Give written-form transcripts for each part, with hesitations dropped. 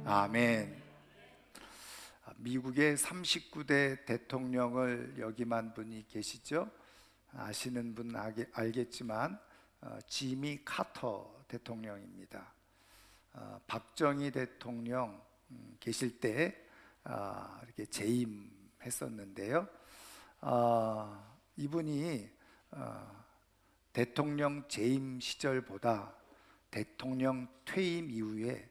아멘. 미국의 39대 대통령을 역임한 분이 계시죠? 아시는 분 알겠지만 지미 카터 대통령입니다. 박정희 대통령 계실 때 이렇게 재임했었는데요. 이분이 대통령 재임 시절보다 대통령 퇴임 이후에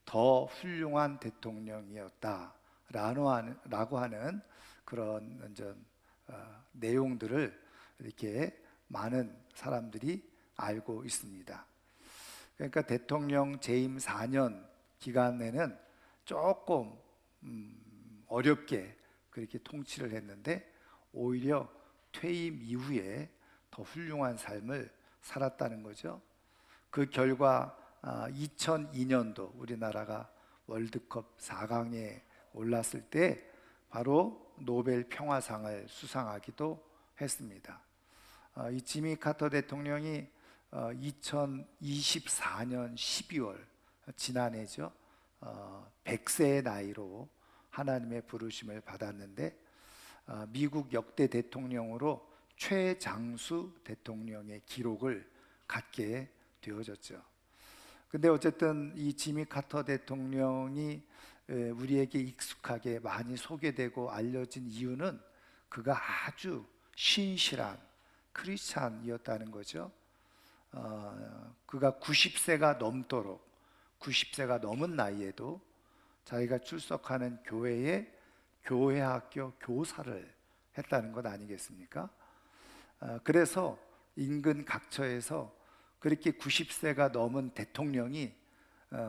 더 훌륭한 대통령이었다라고 하는 그런 내용들을 이렇게 많은 사람들이 알고 있습니다. 그러니까 대통령 재임 4년 기간에는 조금 어렵게 그렇게 통치를 했는데 오히려 퇴임 이후에 더 훌륭한 삶을 살았다는 거죠. 그 결과 2002년도 우리나라가 월드컵 4강에 올랐을 때 바로 노벨 평화상을 수상하기도 했습니다. 이 지미 카터 대통령이 2024년 12월 지난해죠. 100세의 나이로 하나님의 부르심을 받았는데 미국 역대 대통령으로 최장수 대통령의 기록을 갖게 되어졌죠. 근데 어쨌든 이 지미 카터 대통령이 우리에게 익숙하게 많이 소개되고 알려진 이유는 그가 아주 신실한 크리스찬이었다는 거죠. 그가 90세가 넘은 나이에도 자기가 출석하는 교회에 교회학교 교사를 했다는 것 아니겠습니까? 그래서 인근 각처에서 그렇게 90세가 넘은 대통령이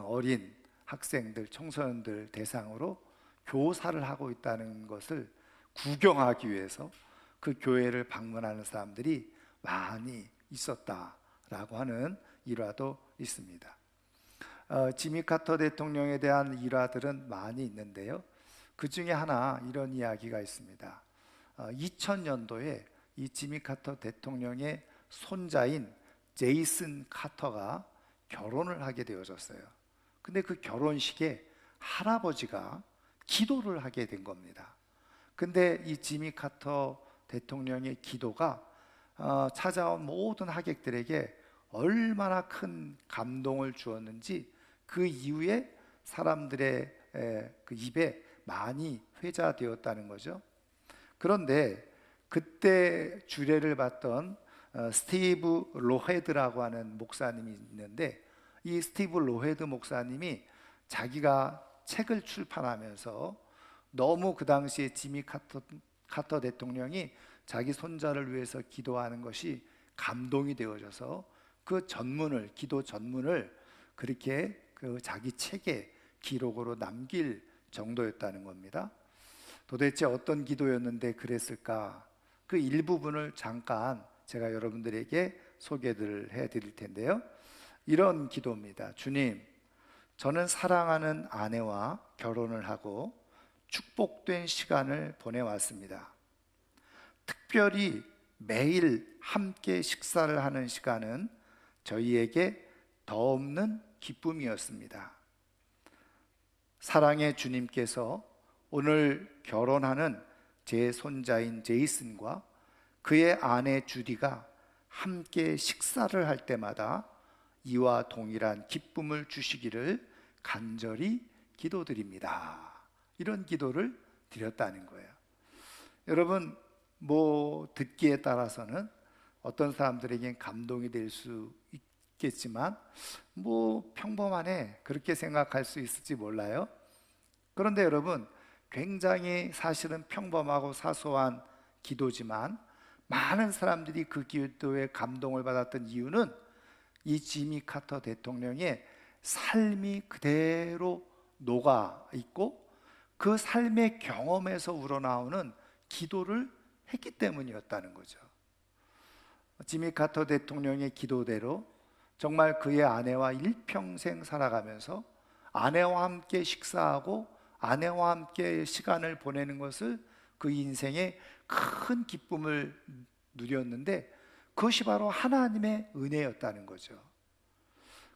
어린 학생들, 청소년들 대상으로 교사를 하고 있다는 것을 구경하기 위해서 그 교회를 방문하는 사람들이 많이 있었다라고 하는 일화도 있습니다. 지미 카터 대통령에 대한 일화들은 많이 있는데요. 그 중에 하나 이런 이야기가 있습니다. 2000년도에 이 지미 카터 대통령의 손자인 제이슨 카터가 결혼을 하게 되어졌어요. 근데 그 결혼식에 할아버지가 기도를 하게 된 겁니다. 근데 이 지미 카터 대통령의 기도가 찾아온 모든 하객들에게 얼마나 큰 감동을 주었는지 그 이후에 사람들의 그 입에 많이 회자되었다는 거죠. 그런데 그때 주례를 받던 스티브 로헤드라고 하는 목사님이 있는데 이 스티브 로헤드 목사님이 자기가 책을 출판하면서 너무 그 당시에 지미 카터 대통령이 자기 손자를 위해서 기도하는 것이 감동이 되어져서 그 기도 전문을 그렇게 그 자기 책에 기록으로 남길 정도였다는 겁니다. 도대체 어떤 기도였는데 그랬을까? 그 일부분을 잠깐 제가 여러분들에게 소개를 해드릴 텐데요. 이런 기도입니다. 주님, 저는 사랑하는 아내와 결혼을 하고 축복된 시간을 보내왔습니다. 특별히 매일 함께 식사를 하는 시간은 저희에게 더없는 기쁨이었습니다. 사랑의 주님께서 오늘 결혼하는 제 손자인 제이슨과 그의 아내 주디가 함께 식사를 할 때마다 이와 동일한 기쁨을 주시기를 간절히 기도드립니다. 이런 기도를 드렸다는 거예요. 여러분, 듣기에 따라서는 어떤 사람들에겐 감동이 될 수 있겠지만 평범하네 그렇게 생각할 수 있을지 몰라요. 그런데 여러분, 굉장히 사실은 평범하고 사소한 기도지만 많은 사람들이 그 기도에 감동을 받았던 이유는 이 지미 카터 대통령의 삶이 그대로 녹아 있고 그 삶의 경험에서 우러나오는 기도를 했기 때문이었다는 거죠. 지미 카터 대통령의 기도대로 정말 그의 아내와 일평생 살아가면서 아내와 함께 식사하고 아내와 함께 시간을 보내는 것을 그 인생의 큰 기쁨을 누렸는데 그것이 바로 하나님의 은혜였다는 거죠.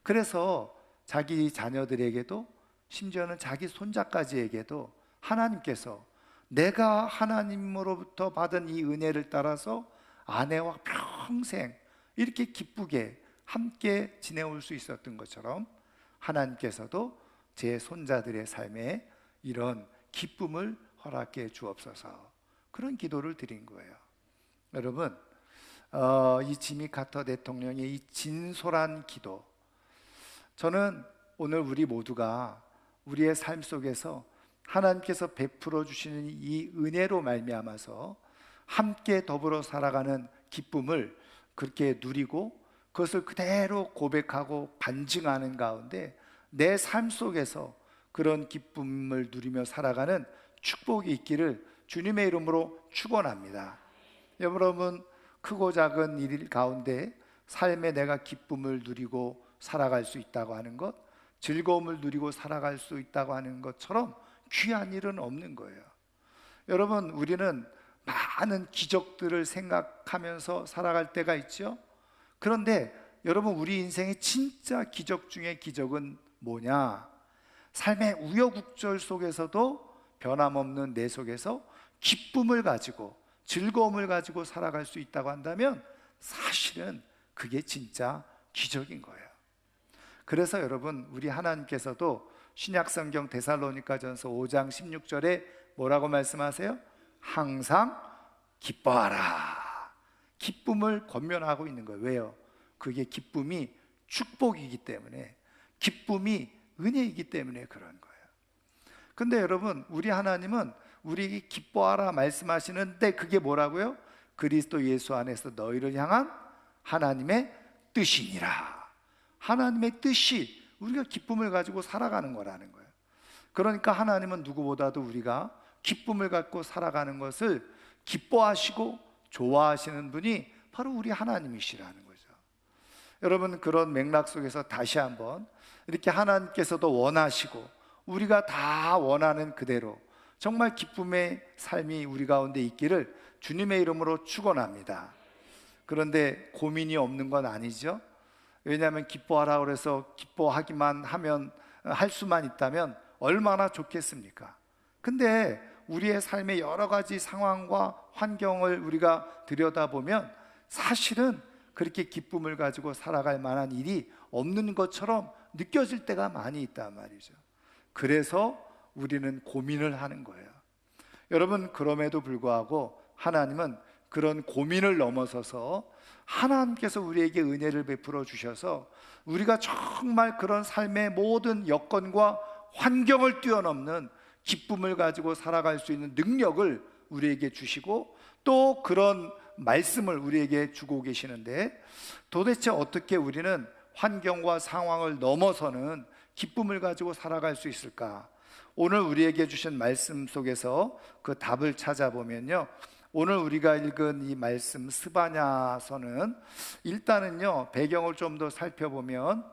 그래서 자기 자녀들에게도 심지어는 자기 손자까지에게도 하나님께서 내가 하나님으로부터 받은 이 은혜를 따라서 아내와 평생 이렇게 기쁘게 함께 지내올 수 있었던 것처럼 하나님께서도 제 손자들의 삶에 이런 기쁨을 허락해 주옵소서, 그런 기도를 드린 거예요. 여러분, 이 지미 카터 대통령의 이 진솔한 기도, 저는 오늘 우리 모두가 우리의 삶 속에서 하나님께서 베풀어 주시는 이 은혜로 말미암아서 함께 더불어 살아가는 기쁨을 그렇게 누리고 그것을 그대로 고백하고 간증하는 가운데 내 삶 속에서 그런 기쁨을 누리며 살아가는 축복이 있기를 주님의 이름으로 축원합니다. 여러분, 크고 작은 일 가운데 삶에 내가 기쁨을 누리고 살아갈 수 있다고 하는 것, 즐거움을 누리고 살아갈 수 있다고 하는 것처럼 귀한 일은 없는 거예요. 여러분, 우리는 많은 기적들을 생각하면서 살아갈 때가 있죠. 그런데 여러분, 우리 인생의 진짜 기적 중에 기적은 뭐냐? 삶의 우여곡절 속에서도 변함없는 내 속에서 기쁨을 가지고 즐거움을 가지고 살아갈 수 있다고 한다면 사실은 그게 진짜 기적인 거예요. 그래서 여러분, 우리 하나님께서도 신약성경 데살로니가전서 5장 16절에 뭐라고 말씀하세요? 항상 기뻐하라. 기쁨을 권면하고 있는 거예요. 왜요? 그게 기쁨이 축복이기 때문에, 기쁨이 은혜이기 때문에 그런 거예요. 근데 여러분, 우리 하나님은 우리에게 기뻐하라 말씀하시는데 그게 뭐라고요? 그리스도 예수 안에서 너희를 향한 하나님의 뜻이니라. 하나님의 뜻이 우리가 기쁨을 가지고 살아가는 거라는 거예요. 그러니까 하나님은 누구보다도 우리가 기쁨을 갖고 살아가는 것을 기뻐하시고 좋아하시는 분이 바로 우리 하나님이시라는 거죠. 여러분, 그런 맥락 속에서 다시 한번 이렇게 하나님께서도 원하시고 우리가 다 원하는 그대로 정말 기쁨의 삶이 우리 가운데 있기를 주님의 이름으로 축원합니다. 그런데 고민이 없는 건 아니죠. 왜냐하면 기뻐하라 그래서 기뻐하기만 하면, 할 수만 있다면 얼마나 좋겠습니까? 근데 우리의 삶의 여러 가지 상황과 환경을 우리가 들여다보면 사실은 그렇게 기쁨을 가지고 살아갈 만한 일이 없는 것처럼 느껴질 때가 많이 있단 말이죠. 그래서 우리는 고민을 하는 거예요. 여러분, 그럼에도 불구하고 하나님은 그런 고민을 넘어서서 하나님께서 우리에게 은혜를 베풀어 주셔서 우리가 정말 그런 삶의 모든 여건과 환경을 뛰어넘는 기쁨을 가지고 살아갈 수 있는 능력을 우리에게 주시고 또 그런 말씀을 우리에게 주고 계시는데, 도대체 어떻게 우리는 환경과 상황을 넘어서는 기쁨을 가지고 살아갈 수 있을까? 오늘 우리에게 주신 말씀 속에서 그 답을 찾아보면요, 오늘 우리가 읽은 이 말씀 스바냐서는 일단은요, 배경을 좀 더 살펴보면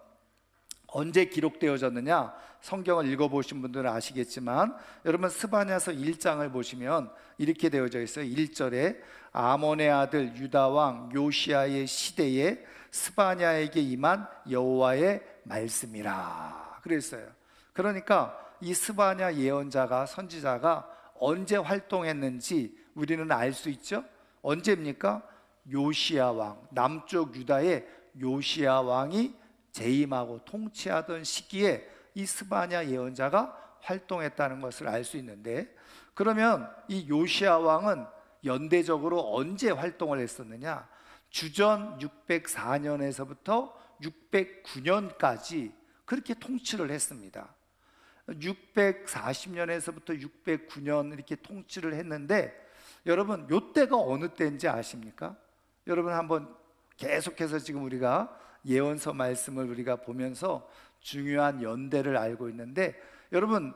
언제 기록되어졌느냐, 성경을 읽어보신 분들은 아시겠지만 여러분, 스바냐서 1장을 보시면 이렇게 되어져 있어요. 1절에 아몬의 아들 유다 왕 요시야의 시대에 스바냐에게 임한 여호와의 말씀이라 그랬어요. 그러니까 이 스바냐 예언자가, 선지자가 언제 활동했는지 우리는 알 수 있죠. 언제입니까? 요시야 왕, 남쪽 유다의 요시야 왕이 재임하고 통치하던 시기에 이 스바냐 예언자가 활동했다는 것을 알 수 있는데, 그러면 이 요시야 왕은 연대적으로 언제 활동을 했었느냐? 주전 604년에서부터 609년까지 그렇게 통치를 했습니다. 640년에서부터 609년 이렇게 통치를 했는데, 여러분, 요때가 어느 때인지 아십니까? 여러분, 한번 계속해서 지금 우리가 예언서 말씀을 우리가 보면서 중요한 연대를 알고 있는데, 여러분,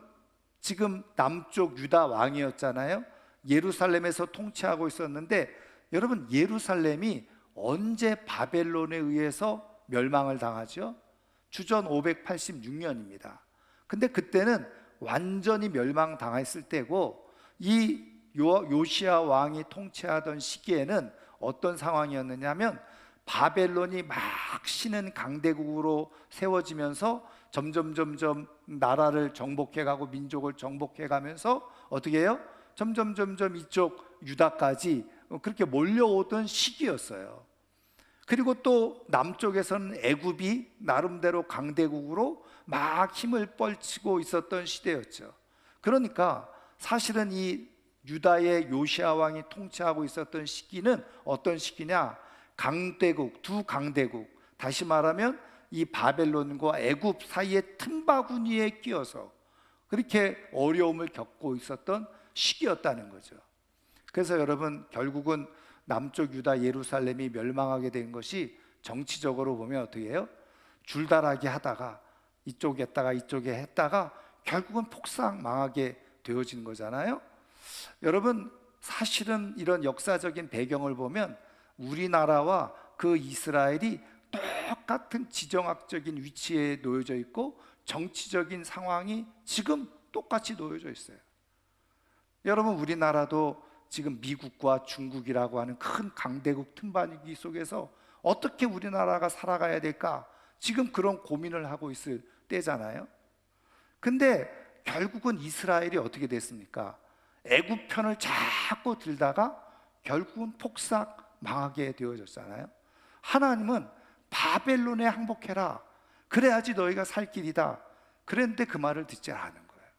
지금 남쪽 유다 왕이었잖아요. 예루살렘에서 통치하고 있었는데, 여러분, 예루살렘이 언제 바벨론에 의해서 멸망을 당하죠? 주전 586년입니다. 근데 그때는 완전히 멸망당했을 때고, 이 요시야 왕이 통치하던 시기에는 어떤 상황이었느냐면 바벨론이 막 신은 강대국으로 세워지면서 점점 나라를 정복해가고 민족을 정복해가면서 어떻게 해요? 점점 이쪽 유다까지 그렇게 몰려오던 시기였어요. 그리고 또 남쪽에서는 애굽이 나름대로 강대국으로 막 힘을 뻘치고 있었던 시대였죠. 그러니까 사실은 이 유다의 요시아 왕이 통치하고 있었던 시기는 어떤 시기냐? 강대국, 두 강대국, 다시 말하면 이 바벨론과 애굽 사이의 틈바구니에 끼어서 그렇게 어려움을 겪고 있었던 시기였다는 거죠. 그래서 여러분, 결국은 남쪽 유다 예루살렘이 멸망하게 된 것이 정치적으로 보면 어떻게 해요? 줄다라기 하다가 이쪽에 했다가 이쪽에 했다가 결국은 폭삭 망하게 되어진 거잖아요. 여러분, 사실은 이런 역사적인 배경을 보면 우리나라와 그 이스라엘이 똑같은 지정학적인 위치에 놓여져 있고 정치적인 상황이 지금 똑같이 놓여져 있어요. 여러분, 우리나라도 지금 미국과 중국이라고 하는 큰 강대국 틈바구니 속에서 어떻게 우리나라가 살아가야 될까? 지금 그런 고민을 하고 있을 때잖아요. 근데 결국은 이스라엘이 어떻게 됐습니까? 애굽 편을 자꾸 들다가 결국은 폭삭 망하게 되어졌잖아요. 하나님은 바벨론에 항복해라, 그래야지 너희가 살 길이다, 그랬는데 그 말을 듣지 않은 거예요.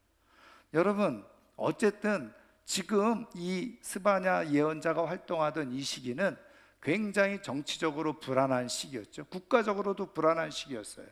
여러분, 어쨌든 지금 이 스바냐 예언자가 활동하던 이 시기는 굉장히 정치적으로 불안한 시기였죠. 국가적으로도 불안한 시기였어요.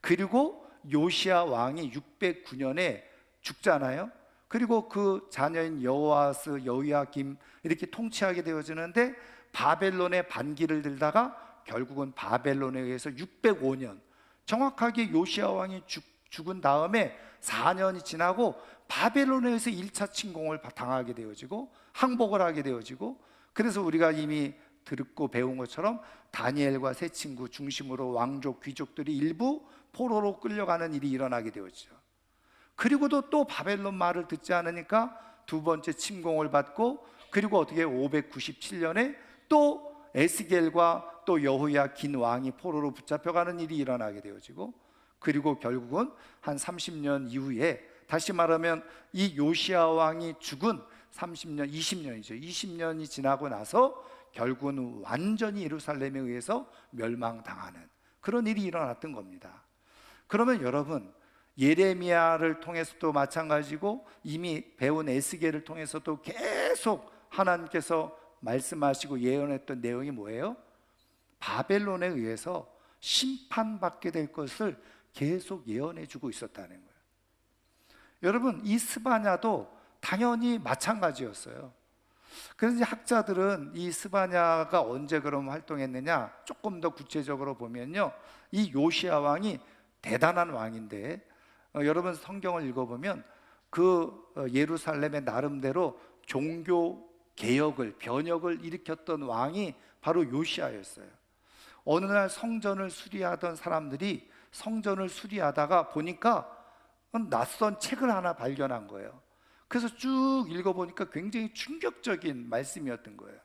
그리고 요시야 왕이 609년에 죽잖아요. 그리고 그 자녀인 여호아스, 여호야김 이렇게 통치하게 되어지는데 바벨론의 반기를 들다가 결국은 바벨론에 의해서 605년, 정확하게 요시야 왕이 죽은 다음에 4년이 지나고 바벨론에 의해서 1차 침공을 당하게 되어지고 항복을 하게 되어지고, 그래서 우리가 이미 듣고 배운 것처럼 다니엘과 세 친구 중심으로 왕족, 귀족들이 일부 포로로 끌려가는 일이 일어나게 되었죠. 그리고도 또 바벨론 말을 듣지 않으니까 두 번째 침공을 받고, 그리고 어떻게 597년에 또 에스겔과 또 여호야긴 왕이 포로로 붙잡혀가는 일이 일어나게 되어지고, 그리고 결국은 한 30년 이후에, 다시 말하면 이 요시야 왕이 죽은 30년, 20년이죠. 20년이 지나고 나서 결국은 완전히 예루살렘에 의해서 멸망당하는 그런 일이 일어났던 겁니다. 그러면 여러분, 예레미야를 통해서도 마찬가지고 이미 배운 에스겔을 통해서도 계속 하나님께서 말씀하시고 예언했던 내용이 뭐예요? 바벨론에 의해서 심판받게 될 것을 계속 예언해 주고 있었다는 거예요. 여러분, 이 스바냐도 당연히 마찬가지였어요. 그래서 학자들은 이 스바냐가 언제 그럼 활동했느냐, 조금 더 구체적으로 보면요, 이 요시야 왕이 대단한 왕인데, 여러분 성경을 읽어보면 그 예루살렘의 나름대로 종교 개혁을, 변혁을 일으켰던 왕이 바로 요시야였어요. 어느 날 성전을 수리하던 사람들이 성전을 수리하다가 보니까 낯선 책을 하나 발견한 거예요. 그래서 쭉 읽어보니까 굉장히 충격적인 말씀이었던 거예요.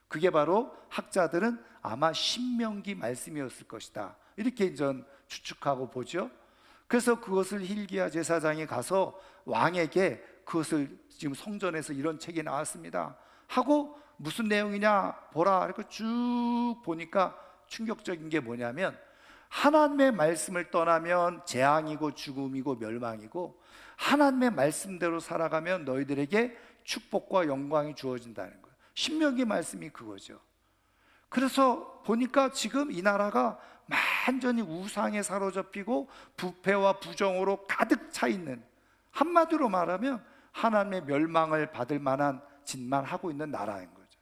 그게 바로 학자들은 아마 신명기 말씀이었을 것이다, 이렇게 전 추측하고 보죠. 그래서 그것을 hil기야 제사장이 가서 왕에게 그것을 지금 성전에서 이런 책이 나왔습니다 하고, 무슨 내용이냐 보라, 이렇게 쭉 보니까 충격적인 게 뭐냐면, 하나님의 말씀을 떠나면 재앙이고 죽음이고 멸망이고, 하나님의 말씀대로 살아가면 너희들에게 축복과 영광이 주어진다는 거예요. 신명기 말씀이 그거죠. 그래서 보니까 지금 이 나라가 완전히 우상에 사로잡히고 부패와 부정으로 가득 차 있는, 한마디로 말하면 하나님의 멸망을 받을 만한 짓만 하고 있는 나라인 거죠.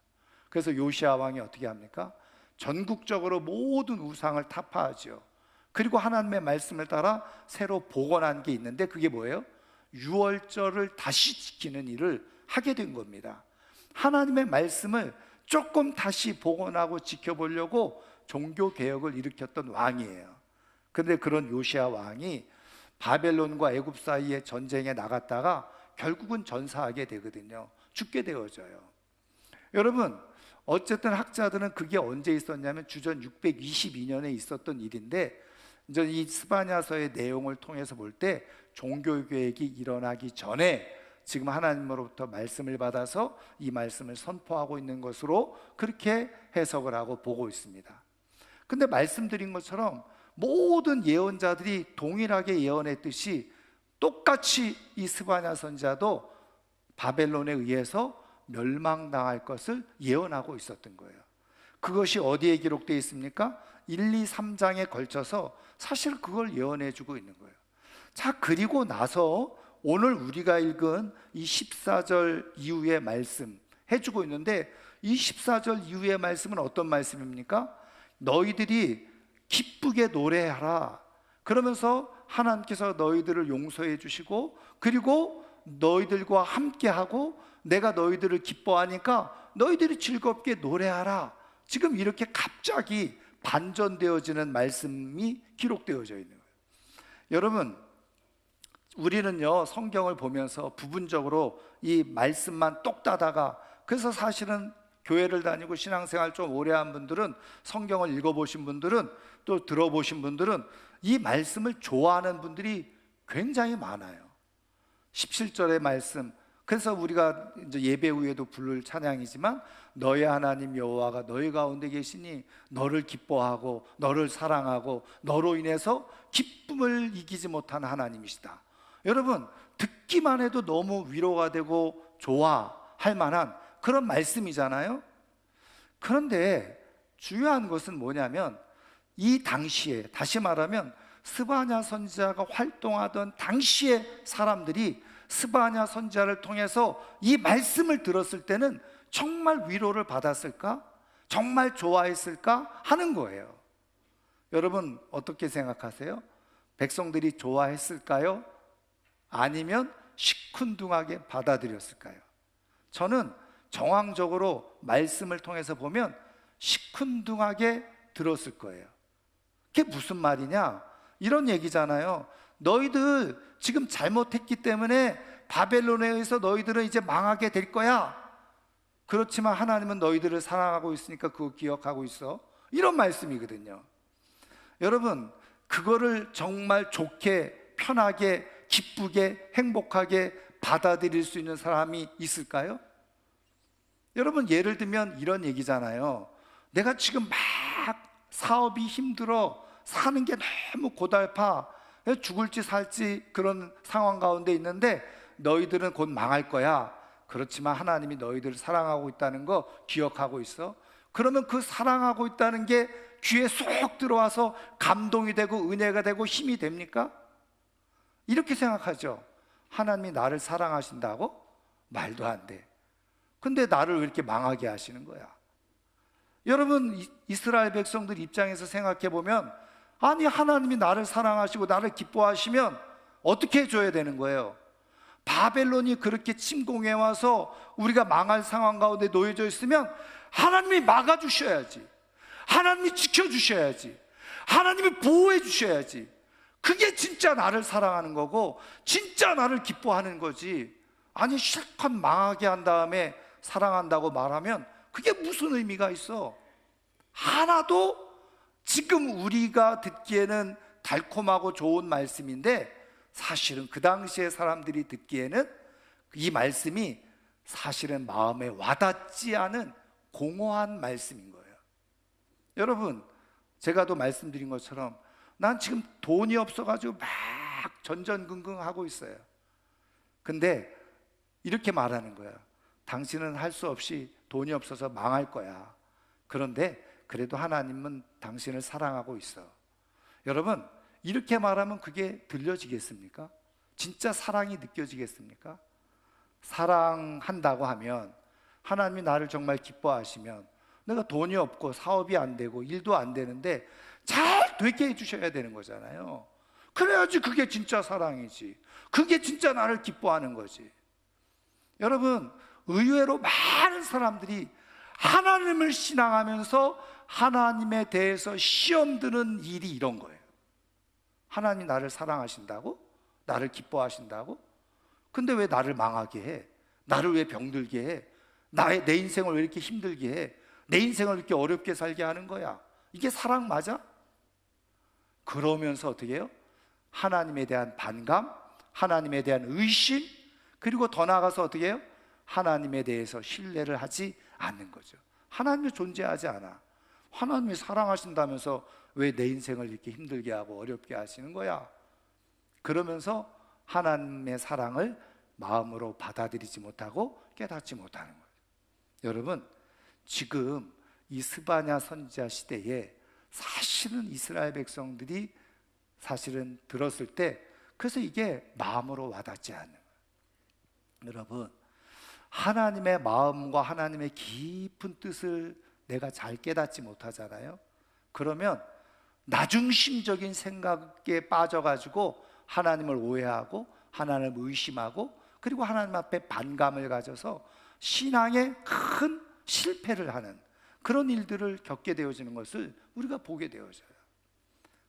그래서 요시야 왕이 어떻게 합니까? 전국적으로 모든 우상을 타파하죠. 그리고 하나님의 말씀을 따라 새로 복원한 게 있는데, 그게 뭐예요? 유월절을 다시 지키는 일을 하게 된 겁니다. 하나님의 말씀을 조금 다시 복원하고 지켜보려고 종교 개혁을 일으켰던 왕이에요. 그런데 그런 요시야 왕이 바벨론과 애굽 사이의 전쟁에 나갔다가 결국은 전사하게 되거든요. 죽게 되어져요. 여러분, 어쨌든 학자들은 그게 언제 있었냐면 주전 622년에 있었던 일인데, 이제 이 스바냐서의 내용을 통해서 볼 때 종교 개혁이 일어나기 전에 지금 하나님으로부터 말씀을 받아서 이 말씀을 선포하고 있는 것으로 그렇게 해석을 하고 보고 있습니다. 근데 말씀드린 것처럼 모든 예언자들이 동일하게 예언했듯이 똑같이 이 스바냐 선지자도 바벨론에 의해서 멸망당할 것을 예언하고 있었던 거예요. 그것이 어디에 기록되어 있습니까? 1, 2, 3장에 걸쳐서 사실 그걸 예언해 주고 있는 거예요. 자, 그리고 나서 오늘 우리가 읽은 이 14절 이후의 말씀 해주고 있는데, 이 14절 이후의 말씀은 어떤 말씀입니까? 너희들이 기쁘게 노래하라. 그러면서 하나님께서 너희들을 용서해 주시고, 그리고 너희들과 함께하고 내가 너희들을 기뻐하니까 너희들이 즐겁게 노래하라. 지금 이렇게 갑자기 반전되어지는 말씀이 기록되어져 있는 거예요. 여러분, 우리는요 성경을 보면서 부분적으로 이 말씀만 똑 따다가, 그래서 사실은 교회를 다니고 신앙생활 좀 오래 한 분들은, 성경을 읽어보신 분들은, 또 들어보신 분들은 이 말씀을 좋아하는 분들이 굉장히 많아요. 17절의 말씀, 그래서 우리가 이제 예배 후에도 부를 찬양이지만, 너의 하나님 여호와가 너희 가운데 계시니 너를 기뻐하고 너를 사랑하고 너로 인해서 기쁨을 이기지 못한 하나님이시다. 여러분, 듣기만 해도 너무 위로가 되고 좋아할 만한 그런 말씀이잖아요. 그런데 중요한 것은 뭐냐면, 이 당시에, 다시 말하면 스바냐 선지자가 활동하던 당시의 사람들이 스바냐 선지자를 통해서 이 말씀을 들었을 때는 정말 위로를 받았을까? 정말 좋아했을까? 하는 거예요. 여러분, 어떻게 생각하세요? 백성들이 좋아했을까요? 아니면 시큰둥하게 받아들였을까요? 저는 정황적으로 말씀을 통해서 보면 시큰둥하게 들었을 거예요. 그게 무슨 말이냐? 이런 얘기잖아요. 너희들 지금 잘못했기 때문에 바벨론에 의해서 너희들은 이제 망하게 될 거야. 그렇지만 하나님은 너희들을 사랑하고 있으니까 그거 기억하고 있어. 이런 말씀이거든요. 여러분, 그거를 정말 좋게, 편하게, 기쁘게, 행복하게 받아들일 수 있는 사람이 있을까요? 여러분, 예를 들면 이런 얘기잖아요. 내가 지금 막 사업이 힘들어, 사는 게 너무 고달파, 죽을지 살지 그런 상황 가운데 있는데 너희들은 곧 망할 거야. 그렇지만 하나님이 너희들을 사랑하고 있다는 거 기억하고 있어? 그러면 그 사랑하고 있다는 게 귀에 쏙 들어와서 감동이 되고 은혜가 되고 힘이 됩니까? 이렇게 생각하죠. 하나님이 나를 사랑하신다고? 말도 안 돼. 근데 나를 왜 이렇게 망하게 하시는 거야? 여러분, 이스라엘 백성들 입장에서 생각해 보면, 아니 하나님이 나를 사랑하시고 나를 기뻐하시면 어떻게 해줘야 되는 거예요? 바벨론이 그렇게 침공해 와서 우리가 망할 상황 가운데 놓여져 있으면 하나님이 막아주셔야지, 하나님이 지켜주셔야지, 하나님이 보호해 주셔야지. 그게 진짜 나를 사랑하는 거고 진짜 나를 기뻐하는 거지. 아니 실컷 망하게 한 다음에 사랑한다고 말하면 그게 무슨 의미가 있어? 하나도 지금 우리가 듣기에는 달콤하고 좋은 말씀인데, 사실은 그 당시에 사람들이 듣기에는 이 말씀이 사실은 마음에 와닿지 않은 공허한 말씀인 거예요. 여러분, 제가 또 말씀드린 것처럼 난 지금 돈이 없어가지고 막 전전긍긍하고 있어요. 근데 이렇게 말하는 거야. 당신은 할 수 없이 돈이 없어서 망할 거야. 그런데 그래도 하나님은 당신을 사랑하고 있어. 여러분, 이렇게 말하면 그게 들려지겠습니까? 진짜 사랑이 느껴지겠습니까? 사랑한다고 하면, 하나님이 나를 정말 기뻐하시면, 내가 돈이 없고 사업이 안 되고 일도 안 되는데 잘 되게 해주셔야 되는 거잖아요. 그래야지 그게 진짜 사랑이지. 그게 진짜 나를 기뻐하는 거지. 여러분, 의외로 많은 사람들이 하나님을 신앙하면서 하나님에 대해서 시험 드는 일이 이런 거예요. 하나님 나를 사랑하신다고? 나를 기뻐하신다고? 근데 왜 나를 망하게 해? 나를 왜 병들게 해? 내 인생을 왜 이렇게 힘들게 해? 내 인생을 이렇게 어렵게 살게 하는 거야? 이게 사랑 맞아? 그러면서 어떻게 해요? 하나님에 대한 반감, 하나님에 대한 의심, 그리고 더 나아가서 어떻게 해요? 하나님에 대해서 신뢰를 하지 않는 거죠. 하나님이 존재하지 않아. 하나님이 사랑하신다면서 왜 내 인생을 이렇게 힘들게 하고 어렵게 하시는 거야? 그러면서 하나님의 사랑을 마음으로 받아들이지 못하고 깨닫지 못하는 거예요. 여러분, 지금 이 스바냐 선지자 시대에 사실은 이스라엘 백성들이 사실은 들었을 때, 그래서 이게 마음으로 와닿지 않는 거예요. 여러분, 하나님의 마음과 하나님의 깊은 뜻을 내가 잘 깨닫지 못하잖아요. 그러면 나중심적인 생각에 빠져가지고 하나님을 오해하고 하나님을 의심하고, 그리고 하나님 앞에 반감을 가져서 신앙에 큰 실패를 하는 그런 일들을 겪게 되어지는 것을 우리가 보게 되어져요.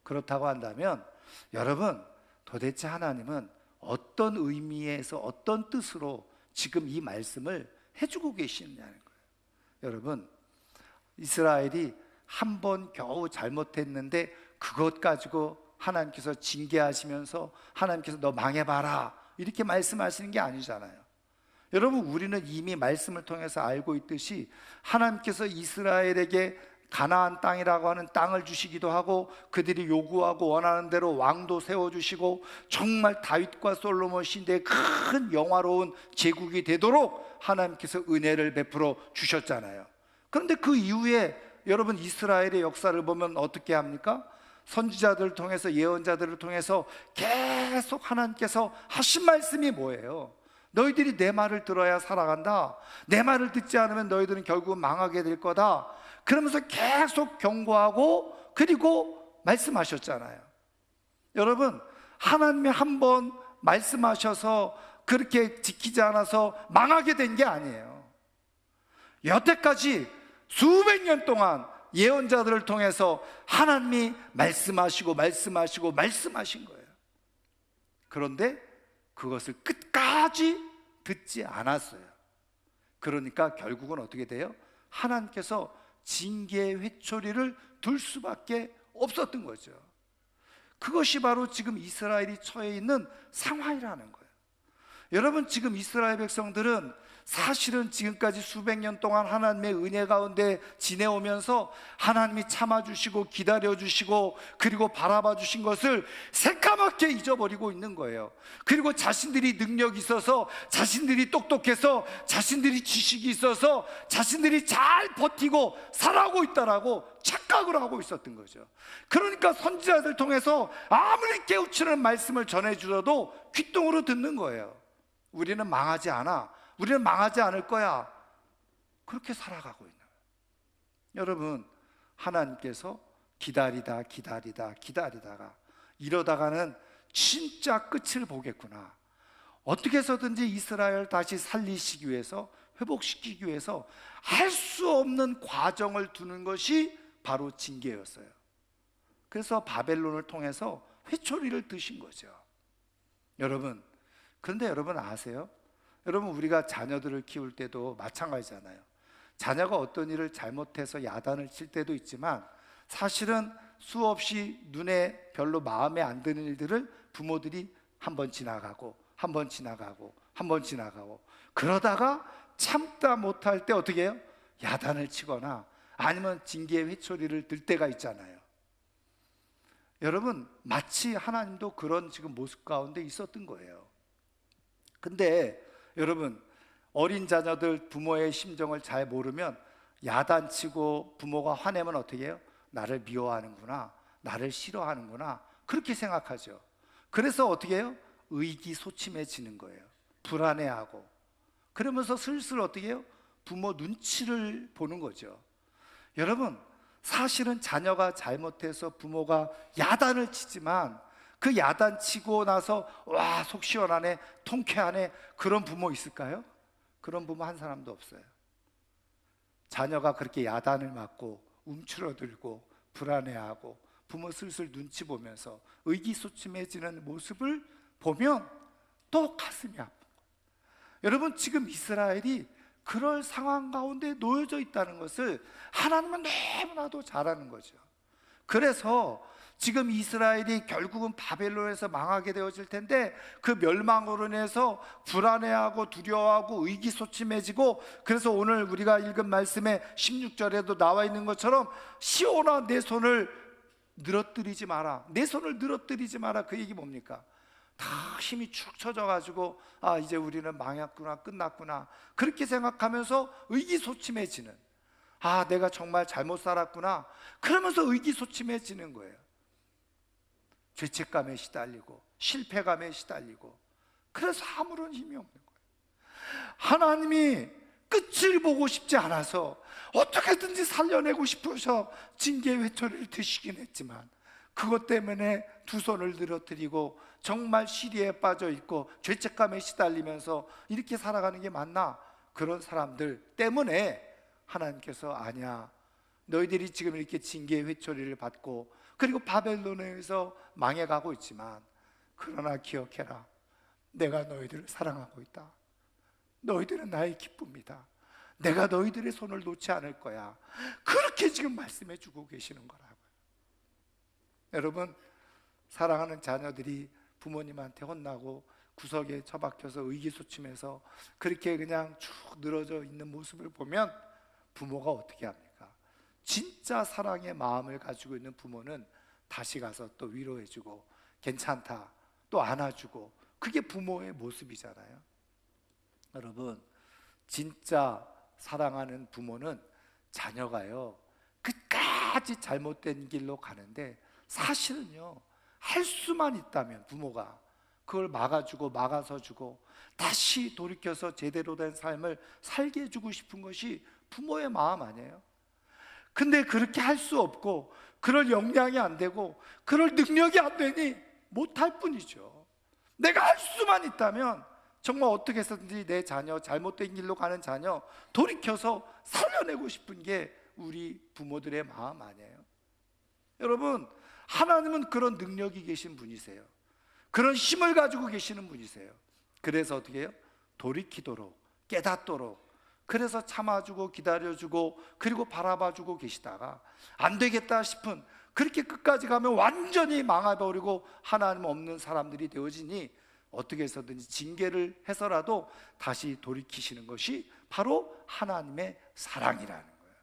그렇다고 한다면 여러분, 도대체 하나님은 어떤 의미에서 어떤 뜻으로 지금 이 말씀을 해주고 계시느냐는 거예요. 여러분, 이스라엘이 한 번 겨우 잘못했는데 그것 가지고 하나님께서 징계하시면서 하나님께서 너 망해봐라 이렇게 말씀하시는 게 아니잖아요. 여러분, 우리는 이미 말씀을 통해서 알고 있듯이 하나님께서 이스라엘에게 가나안 땅이라고 하는 땅을 주시기도 하고, 그들이 요구하고 원하는 대로 왕도 세워주시고, 정말 다윗과 솔로몬 시대의 큰 영화로운 제국이 되도록 하나님께서 은혜를 베풀어 주셨잖아요. 그런데 그 이후에 여러분, 이스라엘의 역사를 보면 어떻게 합니까? 선지자들을 통해서, 예언자들을 통해서 계속 하나님께서 하신 말씀이 뭐예요? 너희들이 내 말을 들어야 살아간다. 내 말을 듣지 않으면 너희들은 결국은 망하게 될 거다. 그러면서 계속 경고하고, 그리고 말씀하셨잖아요. 여러분, 하나님이 한 번 말씀하셔서 그렇게 지키지 않아서 망하게 된 게 아니에요. 여태까지 수백 년 동안 예언자들을 통해서 하나님이 말씀하시고 말씀하시고 말씀하신 거예요. 그런데 그것을 끝까지 듣지 않았어요. 그러니까 결국은 어떻게 돼요? 하나님께서 징계의 회초리를 둘 수밖에 없었던 거죠. 그것이 바로 지금 이스라엘이 처해 있는 상황이라는 거예요. 여러분, 지금 이스라엘 백성들은 사실은 지금까지 수백 년 동안 하나님의 은혜 가운데 지내오면서 하나님이 참아주시고 기다려주시고 그리고 바라봐 주신 것을 새까맣게 잊어버리고 있는 거예요. 그리고 자신들이 능력이 있어서, 자신들이 똑똑해서, 자신들이 지식이 있어서 자신들이 잘 버티고 살아오고 있다라고 착각을 하고 있었던 거죠. 그러니까 선지자들 통해서 아무리 깨우치는 말씀을 전해주셔도 귓등으로 듣는 거예요. 우리는 망하지 않아, 우리는 망하지 않을 거야, 그렇게 살아가고 있는 거예요. 여러분, 하나님께서 기다리다가 이러다가는 진짜 끝을 보겠구나, 어떻게 해서든지 이스라엘을 다시 살리시기 위해서, 회복시키기 위해서 할 수 없는 과정을 두는 것이 바로 징계였어요. 그래서 바벨론을 통해서 회초리를 드신 거죠. 여러분, 그런데 여러분 아세요? 여러분, 우리가 자녀들을 키울 때도 마찬가지잖아요. 자녀가 어떤 일을 잘못해서 야단을 칠 때도 있지만, 사실은 수없이 눈에 별로 마음에 안 드는 일들을 부모들이 한 번 지나가고 한 번 지나가고 한 번 지나가고, 그러다가 참다 못할 때 어떻게 해요? 야단을 치거나 아니면 징계의 회초리를 들 때가 있잖아요. 여러분, 마치 하나님도 그런 지금 모습 가운데 있었던 거예요. 근데 여러분, 어린 자녀들 부모의 심정을 잘 모르면 야단치고 부모가 화내면 어떻게 해요? 나를 미워하는구나, 나를 싫어하는구나, 그렇게 생각하죠. 그래서 어떻게 해요? 의기소침해지는 거예요. 불안해하고. 그러면서 슬슬 어떻게 해요? 부모 눈치를 보는 거죠. 여러분, 사실은 자녀가 잘못해서 부모가 야단을 치지만, 그 야단치고 나서 와, 속 시원하네, 통쾌하네, 그런 부모 있을까요? 그런 부모 한 사람도 없어요. 자녀가 그렇게 야단을 맞고 움츠러들고 불안해하고 부모 슬슬 눈치 보면서 의기소침해지는 모습을 보면 또 가슴이 아픈 거예요. 여러분, 지금 이스라엘이 그럴 상황 가운데 놓여져 있다는 것을 하나님은 너무나도 잘 아는 거죠. 그래서 지금 이스라엘이 결국은 바벨론에서 망하게 되어질 텐데, 그 멸망으로 인해서 불안해하고 두려워하고 의기소침해지고, 그래서 오늘 우리가 읽은 말씀에 16절에도 나와 있는 것처럼 시온아 내 손을 늘어뜨리지 마라, 내 손을 늘어뜨리지 마라. 그 얘기 뭡니까? 다 힘이 축 처져가지고 이제 우리는 망했구나, 끝났구나, 그렇게 생각하면서 의기소침해지는, 내가 정말 잘못 살았구나, 그러면서 의기소침해지는 거예요. 죄책감에 시달리고 실패감에 시달리고, 그래서 아무런 힘이 없는 거예요. 하나님이 끝을 보고 싶지 않아서 어떻게든지 살려내고 싶으셔 징계 회초리를 드시긴 했지만, 그것 때문에 두 손을 늘어뜨리고 정말 시리에 빠져 있고 죄책감에 시달리면서 이렇게 살아가는 게 맞나? 그런 사람들 때문에 하나님께서 아니야, 너희들이 지금 이렇게 징계의 회초리를 받고 그리고 바벨론에서 망해가고 있지만, 그러나 기억해라, 내가 너희들을 사랑하고 있다, 너희들은 나의 기쁨이다, 내가 너희들의 손을 놓지 않을 거야, 그렇게 지금 말씀해 주고 계시는 거라고요. 여러분, 사랑하는 자녀들이 부모님한테 혼나고 구석에 처박혀서 의기소침해서 그렇게 그냥 쭉 늘어져 있는 모습을 보면 부모가 어떻게 합니까? 진짜 사랑의 마음을 가지고 있는 부모는 다시 가서 또 위로해주고 괜찮다 또 안아주고, 그게 부모의 모습이잖아요. 여러분, 진짜 사랑하는 부모는 자녀가요 끝까지 잘못된 길로 가는데, 사실은요 할 수만 있다면 부모가 그걸 막아주고 막아서주고 다시 돌이켜서 제대로 된 삶을 살게 해주고 싶은 것이 부모의 마음 아니에요? 근데 그렇게 할 수 없고 그럴 역량이 안 되고 그럴 능력이 안 되니 못할 뿐이죠. 내가 할 수만 있다면 정말 어떻게 해서든지 내 자녀, 잘못된 길로 가는 자녀 돌이켜서 살려내고 싶은 게 우리 부모들의 마음 아니에요? 여러분, 하나님은 그런 능력이 계신 분이세요. 그런 힘을 가지고 계시는 분이세요. 그래서 어떻게 해요? 돌이키도록, 깨닫도록, 그래서 참아주고 기다려주고 그리고 바라봐주고 계시다가 안 되겠다 싶은, 그렇게 끝까지 가면 완전히 망해버리고 하나님 없는 사람들이 되어지니 어떻게 해서든지 징계를 해서라도 다시 돌이키시는 것이 바로 하나님의 사랑이라는 거예요.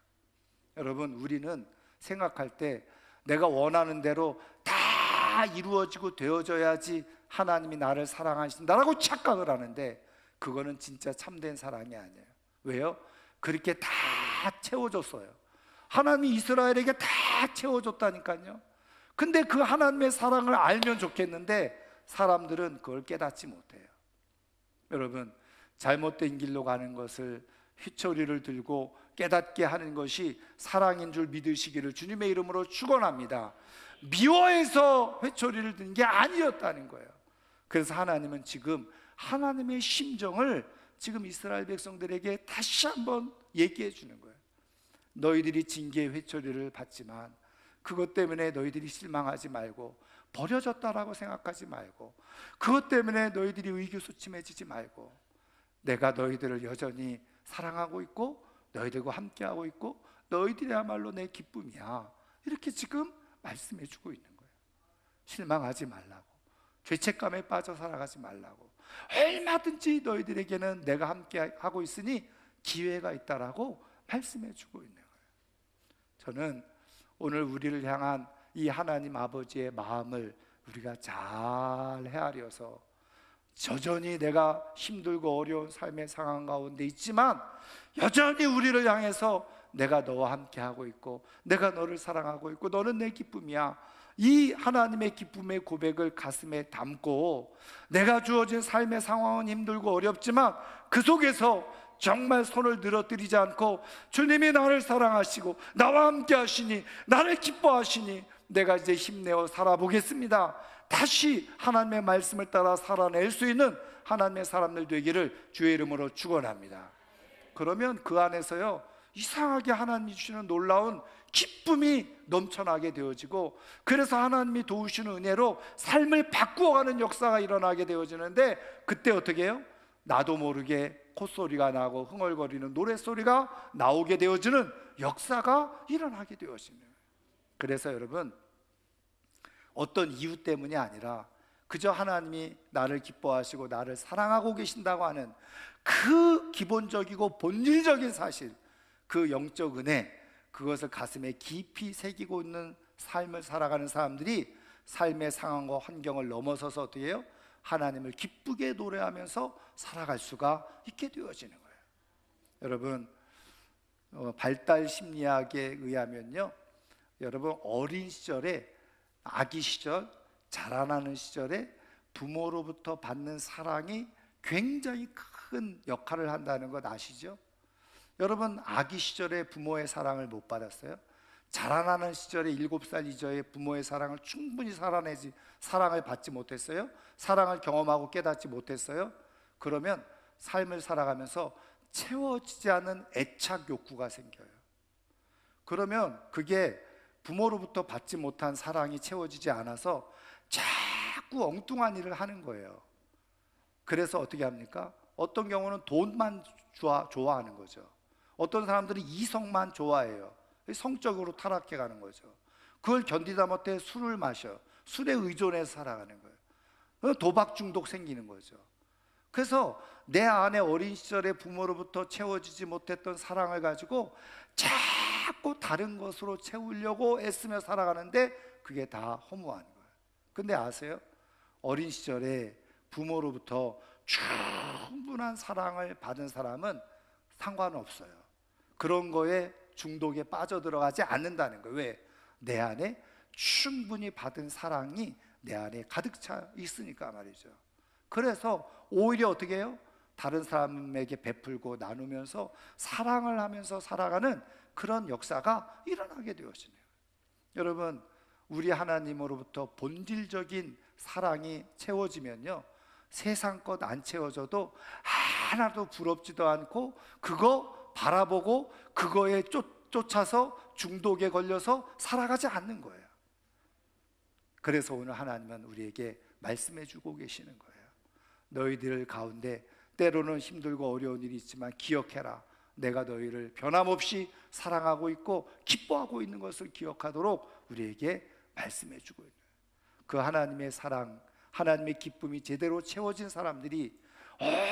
여러분, 우리는 생각할 때 내가 원하는 대로 다 이루어지고 되어져야지 하나님이 나를 사랑하신다라고 착각을 하는데, 그거는 진짜 참된 사랑이 아니에요. 왜요? 그렇게 다 채워줬어요. 하나님이 이스라엘에게 다 채워줬다니까요. 근데 그 하나님의 사랑을 알면 좋겠는데 사람들은 그걸 깨닫지 못해요. 여러분, 잘못된 길로 가는 것을 휘초리를 들고 깨닫게 하는 것이 사랑인 줄 믿으시기를 주님의 이름으로 축원합니다. 미워해서 회초리를 든 게 아니었다는 거예요. 그래서 하나님은 지금 하나님의 심정을 지금 이스라엘 백성들에게 다시 한번 얘기해 주는 거예요. 너희들이 징계의 회초리를 받지만 그것 때문에 너희들이 실망하지 말고 버려졌다라고 생각하지 말고, 그것 때문에 너희들이 의기소침해지지 말고, 내가 너희들을 여전히 사랑하고 있고 너희들과 함께하고 있고 너희들이야말로 내 기쁨이야, 이렇게 지금 말씀해 주고 있는 거예요. 실망하지 말라고, 죄책감에 빠져 살아가지 말라고, 얼마든지 너희들에게는 내가 함께하고 있으니 기회가 있다라고 말씀해 주고 있는 거예요. 저는 오늘 우리를 향한 이 하나님 아버지의 마음을 우리가 잘 헤아려서, 여전히 내가 힘들고 어려운 삶의 상황 가운데 있지만 여전히 우리를 향해서 내가 너와 함께하고 있고 내가 너를 사랑하고 있고 너는 내 기쁨이야, 이 하나님의 기쁨의 고백을 가슴에 담고, 내가 주어진 삶의 상황은 힘들고 어렵지만 그 속에서 정말 손을 늘어뜨리지 않고 주님이 나를 사랑하시고 나와 함께 하시니 나를 기뻐하시니 내가 이제 힘내어 살아보겠습니다, 다시 하나님의 말씀을 따라 살아낼 수 있는 하나님의 사람들 되기를 주의 이름으로 축원합니다. 그러면 그 안에서요 이상하게 하나님이 주시는 놀라운 기쁨이 넘쳐나게 되어지고, 그래서 하나님이 도우시는 은혜로 삶을 바꾸어가는 역사가 일어나게 되어지는데, 그때 어떻게 해요? 나도 모르게 콧소리가 나고 흥얼거리는 노랫소리가 나오게 되어지는 역사가 일어나게 되어지는. 그래서 여러분, 어떤 이유 때문이 아니라 그저 하나님이 나를 기뻐하시고 나를 사랑하고 계신다고 하는 그 기본적이고 본질적인 사실, 그 영적 은혜, 그것을 가슴에 깊이 새기고 있는 삶을 살아가는 사람들이 삶의 상황과 환경을 넘어서서 어떻게 해요? 하나님을 기쁘게 노래하면서 살아갈 수가 있게 되어지는 거예요. 여러분, 발달 심리학에 의하면요, 여러분 어린 시절에, 아기 시절, 자라나는 시절에 부모로부터 받는 사랑이 굉장히 큰 역할을 한다는 것 아시죠? 여러분 아기 시절에 부모의 사랑을 못 받았어요? 자라나는 시절에 7살 이전에 부모의 사랑을 충분히 사랑을 받지 못했어요? 사랑을 경험하고 깨닫지 못했어요? 그러면 삶을 살아가면서 채워지지 않는 애착 욕구가 생겨요. 그러면 그게 부모로부터 받지 못한 사랑이 채워지지 않아서 자꾸 엉뚱한 일을 하는 거예요. 그래서 어떻게 합니까? 어떤 경우는 돈만 좋아하는 거죠. 어떤 사람들은 이성만 좋아해요. 성적으로 타락해 가는 거죠. 그걸 견디다 못해 술을 마셔. 술에 의존해서 살아가는 거예요. 도박 중독 생기는 거죠. 그래서 내 안에 어린 시절에 부모로부터 채워지지 못했던 사랑을 가지고 자꾸 다른 것으로 채우려고 애쓰며 살아가는데 그게 다 허무한 거예요. 근데 아세요? 어린 시절에 부모로부터 충분한 사랑을 받은 사람은 상관없어요. 그런 거에 중독에 빠져들어가지 않는다는 거예요. 왜? 내 안에 충분히 받은 사랑이 내 안에 가득 차 있으니까 말이죠. 그래서 오히려 어떻게 해요? 다른 사람에게 베풀고 나누면서 사랑을 하면서 살아가는 그런 역사가 일어나게 되어지네요. 여러분, 우리 하나님으로부터 본질적인 사랑이 채워지면요, 세상 것 안 채워져도 하나도 부럽지도 않고 그거 바라보고 그거에 쫓아서 중독에 걸려서 살아가지 않는 거예요. 그래서 오늘 하나님은 우리에게 말씀해 주고 계시는 거예요. 너희들 가운데 때로는 힘들고 어려운 일이 있지만 기억해라. 내가 너희를 변함없이 사랑하고 있고 기뻐하고 있는 것을 기억하도록 우리에게 말씀해 주고 있는 거예요. 그 하나님의 사랑, 하나님의 기쁨이 제대로 채워진 사람들이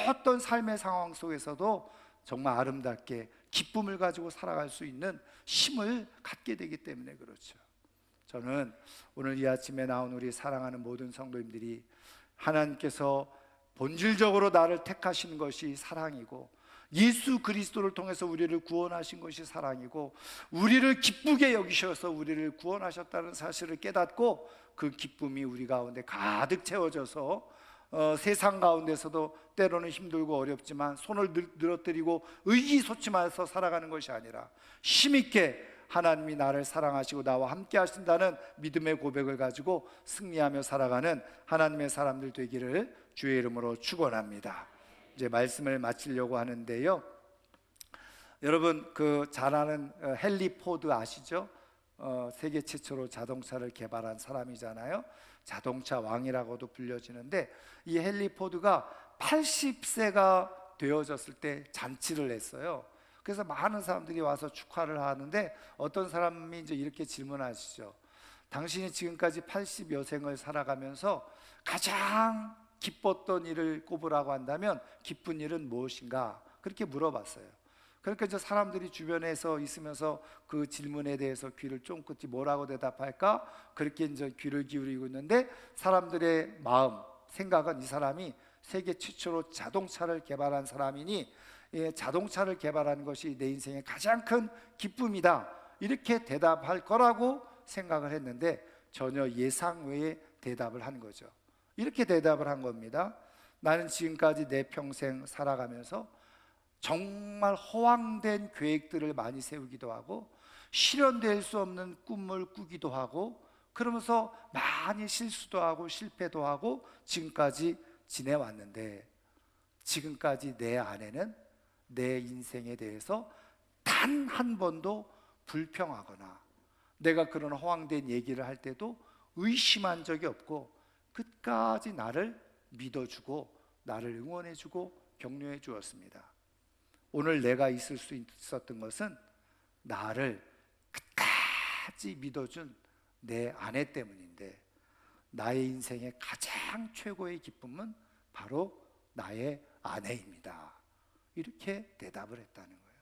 어떤 삶의 상황 속에서도 정말 아름답게 기쁨을 가지고 살아갈 수 있는 힘을 갖게 되기 때문에 그렇죠. 저는 오늘 이 아침에 나온 우리 사랑하는 모든 성도님들이 하나님께서 본질적으로 나를 택하신 것이 사랑이고 예수 그리스도를 통해서 우리를 구원하신 것이 사랑이고 우리를 기쁘게 여기셔서 우리를 구원하셨다는 사실을 깨닫고 그 기쁨이 우리 가운데 가득 채워져서 세상 가운데서도 때로는 힘들고 어렵지만 손을 늘어뜨리고 의기소침해서 살아가는 것이 아니라 힘있게 하나님이 나를 사랑하시고 나와 함께 하신다는 믿음의 고백을 가지고 승리하며 살아가는 하나님의 사람들 되기를 주의 이름으로 축원합니다. 이제 말씀을 마치려고 하는데요, 여러분 그 잘 아는 헨리 포드 아시죠? 세계 최초로 자동차를 개발한 사람이잖아요. 자동차 왕이라고도 불려지는데 이 헨리 포드가 80세가 되어졌을 때 잔치를 했어요. 그래서 많은 사람들이 와서 축하를 하는데 어떤 사람이 이제 이렇게 질문하시죠. 당신이 지금까지 80여 생을 살아가면서 가장 기뻤던 일을 꼽으라고 한다면 기쁜 일은 무엇인가? 그렇게 물어봤어요. 그러니까 이제 사람들이 주변에서 있으면서 그 질문에 대해서 귀를 쫑긋이 뭐라고 대답할까? 그렇게 이제 귀를 기울이고 있는데 사람들의 마음, 생각은 이 사람이 세계 최초로 자동차를 개발한 사람이니 자동차를 개발하는 것이 내 인생의 가장 큰 기쁨이다, 이렇게 대답할 거라고 생각을 했는데 전혀 예상 외의 대답을 한 거죠. 이렇게 대답을 한 겁니다. 나는 지금까지 내 평생 살아가면서 정말 허황된 계획들을 많이 세우기도 하고 실현될 수 없는 꿈을 꾸기도 하고 그러면서 많이 실수도 하고 실패도 하고 지금까지 지내왔는데 지금까지 내 안에는 내 인생에 대해서 단 한 번도 불평하거나 내가 그런 허황된 얘기를 할 때도 의심한 적이 없고 끝까지 나를 믿어주고 나를 응원해주고 격려해 주었습니다. 오늘 내가 있을 수 있었던 것은 나를 끝까지 믿어준 내 아내 때문인데 나의 인생의 가장 최고의 기쁨은 바로 나의 아내입니다. 이렇게 대답을 했다는 거예요.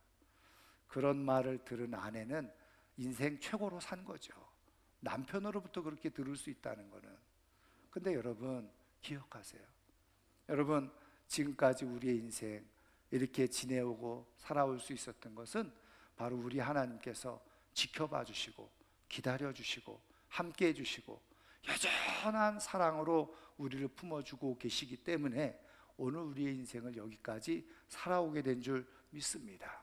그런 말을 들은 아내는 인생 최고로 산 거죠. 남편으로부터 그렇게 들을 수 있다는 거는. 근데 여러분 기억하세요. 여러분 지금까지 우리의 인생 이렇게 지내오고 살아올 수 있었던 것은 바로 우리 하나님께서 지켜봐 주시고 기다려 주시고 함께 해 주시고 여전한 사랑으로 우리를 품어주고 계시기 때문에 오늘 우리의 인생을 여기까지 살아오게 된 줄 믿습니다.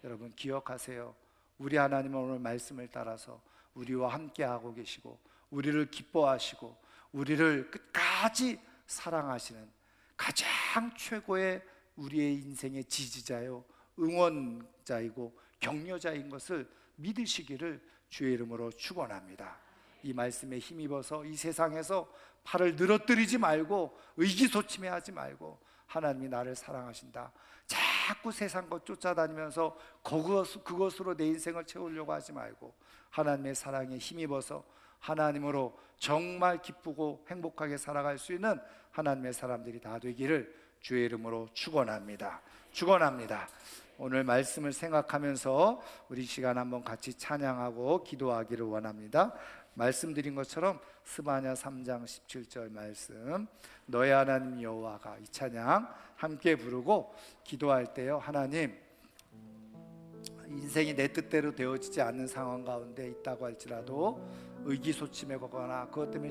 여러분 기억하세요. 우리 하나님은 오늘 말씀을 따라서 우리와 함께하고 계시고 우리를 기뻐하시고 우리를 끝까지 사랑하시는 가장 최고의 우리의 인생의 지지자요 응원자이고 격려자인 것을 믿으시기를 주의 이름으로 축원합니다. 이 말씀에 힘입어서 이 세상에서 팔을 늘어뜨리지 말고 의기소침해하지 말고 하나님이 나를 사랑하신다. 자꾸 세상 것 쫓아다니면서 그것으로 내 인생을 채우려고 하지 말고 하나님의 사랑에 힘입어서 하나님으로 정말 기쁘고 행복하게 살아갈 수 있는 하나님의 사람들이 다 되기를 주의 이름으로 축원합니다. 축원합니다. 오늘 말씀을 생각하면서 우리 시간 한번 같이 찬양하고 기도하기를 원합니다. 말씀드린 것처럼 스바냐 3장 17절 말씀 너의 하나님 여호와가 이 찬양 함께 부르고 기도할 때요 하나님 인생이 내 뜻대로 되어지지 않는 상황 가운데 있다고 할지라도 의기소침하거나 그것 때문에